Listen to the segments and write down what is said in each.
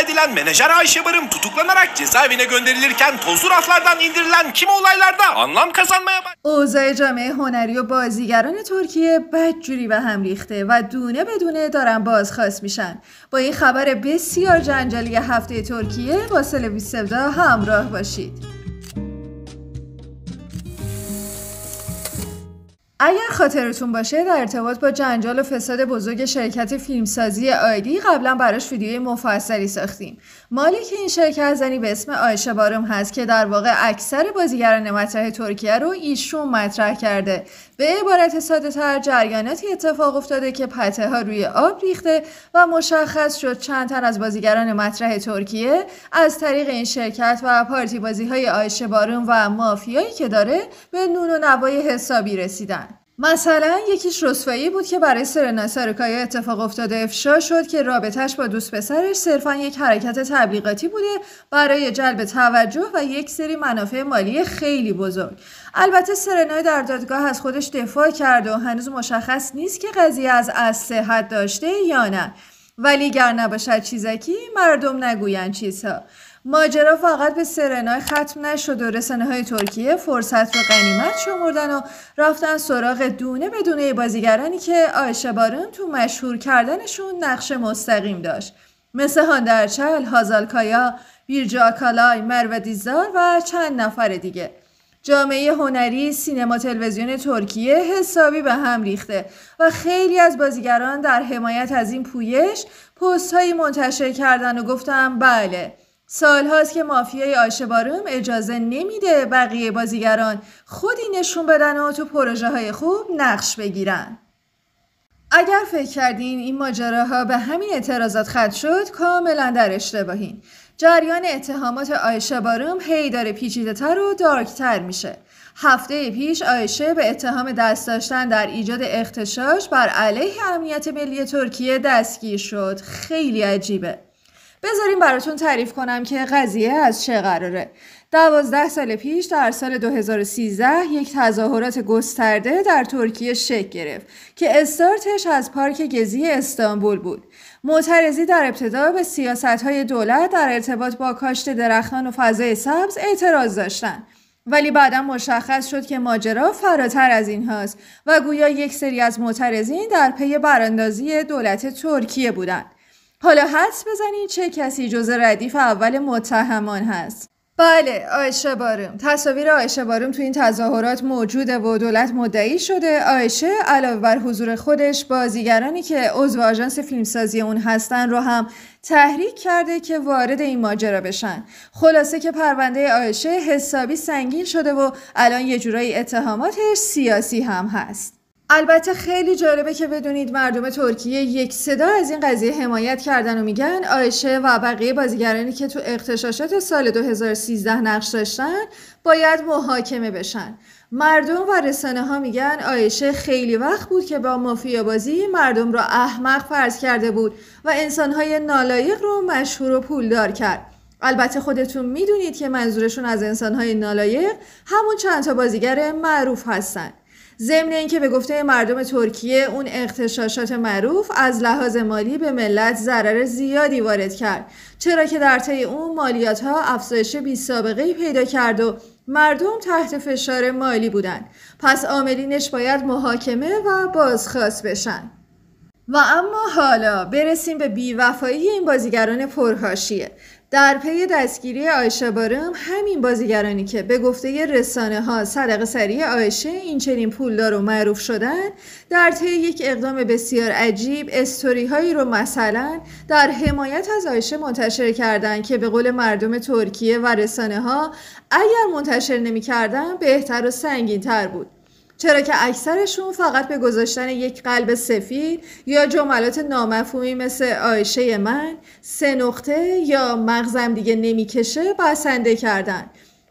edilen menajer Ayşe Barım tutuklanarak cezaevine gönderilirken tozlu raflardan indirilen kimi olaylarda anlam kazanmaya başladı. اوضاع جامعه هنری و بازیگران ترکیه بدجوری به هم ریخته و دونه بدونه دارن بازخواست میشن. با این خبر بسیار جنجالی هفته ترکیه با سلوی سودا همراه باشید. اگر خاطرتون باشه در ارتباط با جنجال و فساد بزرگ شرکت فیلمسازی آیدی قبلا براش ویدیوی مفصلی ساختیم. مالک این شرکت زنی به اسم عایشه بارم هست که در واقع اکثر بازیگران مطرح ترکیه رو ایشون مطرح کرده. به عبارت ساده تر جریاناتی اتفاق افتاده که پته ها روی آب ریخته و مشخص شد چند تن از بازیگران مطرح ترکیه از طریق این شرکت و پارتی بازی های عایشه بارم و مافیایی که داره به نون و نوای حسابی رسیدن. مثلا یکیش رسوایی بود که برای سرنا سارکایا اتفاق افتاده افشا شد که رابطش با دوست پسرش صرفا یک حرکت تبلیغاتی بوده برای جلب توجه و یک سری منافع مالی خیلی بزرگ. البته سرنا در دادگاه از خودش دفاع کرد و هنوز مشخص نیست که قضیه از صحت داشته یا نه. ولی گر نباشد چیزکی مردم نگویند چیزها. ماجرا فقط به سرنا ختم نشد و رسانه‌های ترکیه فرصت رو غنیمت شمردن و رفتن سراغ دونه به دونه بازیگرانی که عایشه بارم تو مشهور کردنشون نقش مستقیم داشت، مثل هانده ارچل، هازال کایا، بیرجا آکالای، مروه دیزار و چند نفر دیگه. جامعه هنری، سینما، تلویزیون ترکیه حسابی به هم ریخته و خیلی از بازیگران در حمایت از این پویش پست‌هایی منتشر کردن و گفتن بله سال هاست که مافیای عایشه بارم اجازه نمیده بقیه بازیگران خودی نشون بدن و تو پروژه های خوب نقش بگیرن. اگر فکر کردین این ماجراها به همین اعتراضات ختم شد کاملا در اشتباهین. جریان اتهامات عایشه بارم هی داره پیچیده‌تر و دارکتر میشه. هفته پیش عایشه به اتهام دست داشتن در ایجاد اغتشاش بر علیه امنیت ملی ترکیه دستگیر شد. خیلی عجیبه. بذاریم براتون تعریف کنم که قضیه از چه قراره. 12 سال پیش در سال 2013 یک تظاهرات گسترده در ترکیه شکل گرفت که استارتش از پارک گزی استانبول بود. معترضی در ابتدا به سیاست‌های دولت در ارتباط با کاشت درختان و فضای سبز اعتراض داشتند. ولی بعدا مشخص شد که ماجرا فراتر از این هاست و گویا یک سری از معترضین در پی براندازی دولت ترکیه بودند. حالا حدس بزنید چه کسی جزء ردیف اول متهمان هست؟ بله، عایشه بارم. تصاویر عایشه بارم تو این تظاهرات موجوده و دولت مدعی شده عایشه علاوه بر حضور خودش بازیگرانی که عضو آژانس فیلمسازی اون هستن رو هم تحریک کرده که وارد این ماجرا بشن. خلاصه که پرونده عایشه حسابی سنگین شده و الان یه جورایی اتهاماتش سیاسی هم هست. البته خیلی جالبه که بدونید مردم ترکیه یک صدا از این قضیه حمایت کردن و میگن عایشه و بقیه بازیگرانی که تو اغتشاشات سال 2013 نقش داشتن باید محاکمه بشن. مردم و رسانه ها میگن عایشه خیلی وقت بود که با مافیا بازی مردم رو احمق فرض کرده بود و انسانهای نالایق رو مشهور و پولدار کرد. البته خودتون میدونید که منظورشون از انسانهای نالایق همون چند تا بازیگر معروف هستن. ضمن اینکه به گفته مردم ترکیه اون اغتشاشات معروف از لحاظ مالی به ملت ضرر زیادی وارد کرد، چرا که در طی اون مالیات‌ها افزایش بی‌سابقه‌ای پیدا کرد و مردم تحت فشار مالی بودن. پس عاملینش باید محاکمه و بازخواست بشن. و اما حالا برسیم به بی‌وفایی این بازیگران پرحاشیه. در پی دستگیری عایشه بارم همین بازیگرانی که به گفته رسانه ها صدقه سری عایشه این چنین پولدار و معروف شدن در طی یک اقدام بسیار عجیب استوری هایی رو مثلا در حمایت از عایشه منتشر کردن که به قول مردم ترکیه و رسانه ها اگر منتشر نمی کردن بهتر و سنگین تر بود، چرا که اکثرشون فقط به گذاشتن یک قلب سفید یا جملات نامفهومی مثل عایشه من 3 نقطه یا مغزم دیگه نمیکشه بسنده کردن،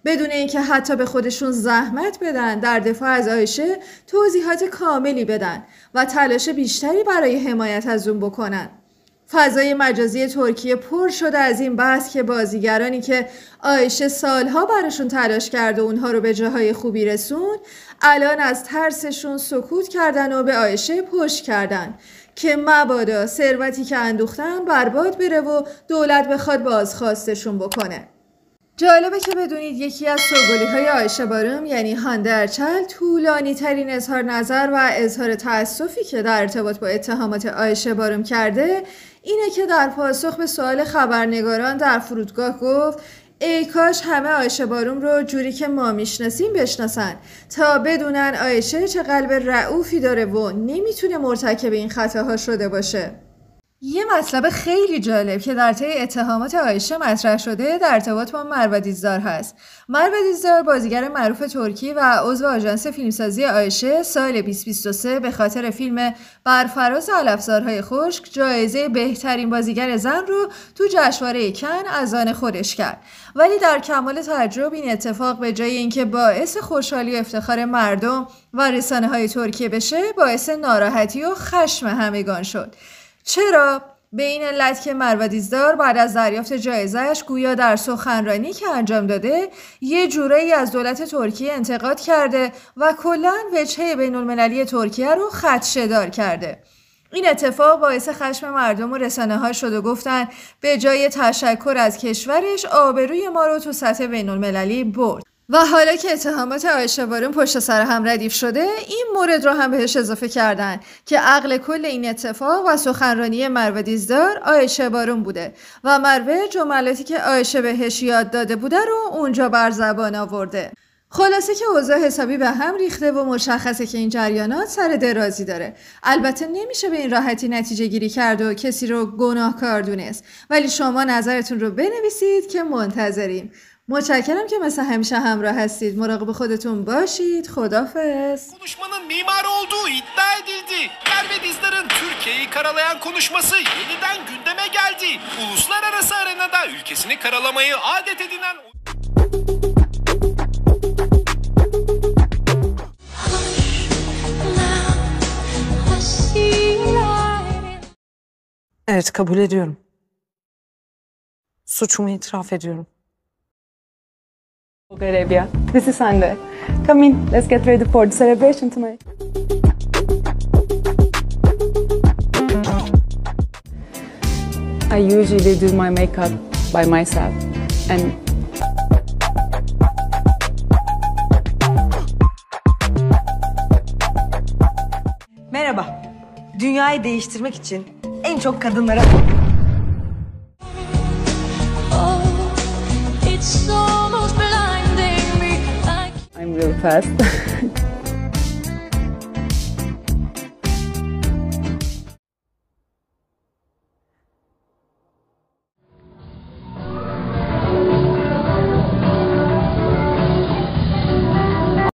بدون اینکه حتی به خودشون زحمت بدن در دفاع از عایشه توضیحات کاملی بدن و تلاش بیشتری برای حمایت از اون بکنن. فضای مجازی ترکیه پر شده از این بحث که بازیگرانی که عایشه سالها براشون تلاش کرد و اونها رو به جاهای خوبی رسوند الان از ترسشون سکوت کردن و به عایشه پشت کردن که مبادا ثروتی که اندوختن برباد بره و دولت بخواد بازخواستشون بکنه. جالبه که بدونید یکی از سوگلی‌های عایشه بارم یعنی هانده ارچل طولانی ترین اظهار نظر و اظهار تأسفی که در ارتباط با اتهامات عایشه بارم کرده اینه که در پاسخ به سوال خبرنگاران در فرودگاه گفت ای کاش همه عایشه بارم رو جوری که ما میشناسیم بشناسن تا بدونن عایشه چه قلب رئوفی داره و نمیتونه مرتکب این خطاها شده باشه. یه مطلب خیلی جالب که در طی اتهامات عایشه مطرح شده در ارتباط با مروه دیزدار هست. مروه دیزدار بازیگر معروف ترکی و عضو آژانس فیلمسازی عایشه سال 2023 به خاطر فیلم بر فراز علفزارهای خشک جایزه بهترین بازیگر زن رو تو جشنواره کن از آن خودش کرد. ولی در کمال تعجب این اتفاق به جای اینکه باعث خوشحالی و افتخار مردم و رسانه‌های ترکیه بشه باعث ناراحتی و خشم همگان شد. چرا؟ به این علت که مروه دیزدار بعد از دریافت جایزه‌اش گویا در سخنرانی که انجام داده یه جورایی از دولت ترکیه انتقاد کرده و کلاً وجهه بین‌المللی ترکیه رو خدشه‌دار کرده. این اتفاق باعث خشم مردم و رسانه‌ها شد و گفتن به جای تشکر از کشورش آبروی ما رو تو سطح بین‌المللی برد. و حالا که اتهامات عایشه بارم پشت سر هم ردیف شده این مورد رو هم بهش اضافه کردن که عقل کل این اتفاق و سخنرانی مروه دیزدار عایشه بارم بوده و مروه جملاتی که عایشه بهش یاد داده بوده رو اونجا بر زبان آورده. خلاصه که اوضاع حسابی به هم ریخته و مشخصه که این جریانات سر درازی داره. البته نمیشه به این راحتی نتیجه گیری کرد و کسی رو گناهکار دونست، ولی شما نظرتون رو بنویسید که منتظریم. متشکرم که مثل همیشه همراه هستید. مراقب خودتون bashid. Xodafez. Konuşmanın mimar olduğu iddia edildi. Merve Dizdar'ın Türkiye'yi karalayan konuşması yeniden gündeme geldi. Uluslararası arenada ülkesini karalamayı adet edinen... Evet, kabul ediyorum. Suçumu itiraf ediyorum. Arabia. This is Sunday. Come in. Let's get ready for the celebration tonight. I usually do my makeup by myself and Merhaba. Dünyayı değiştirmek için en çok kadınlara... I'm really fast.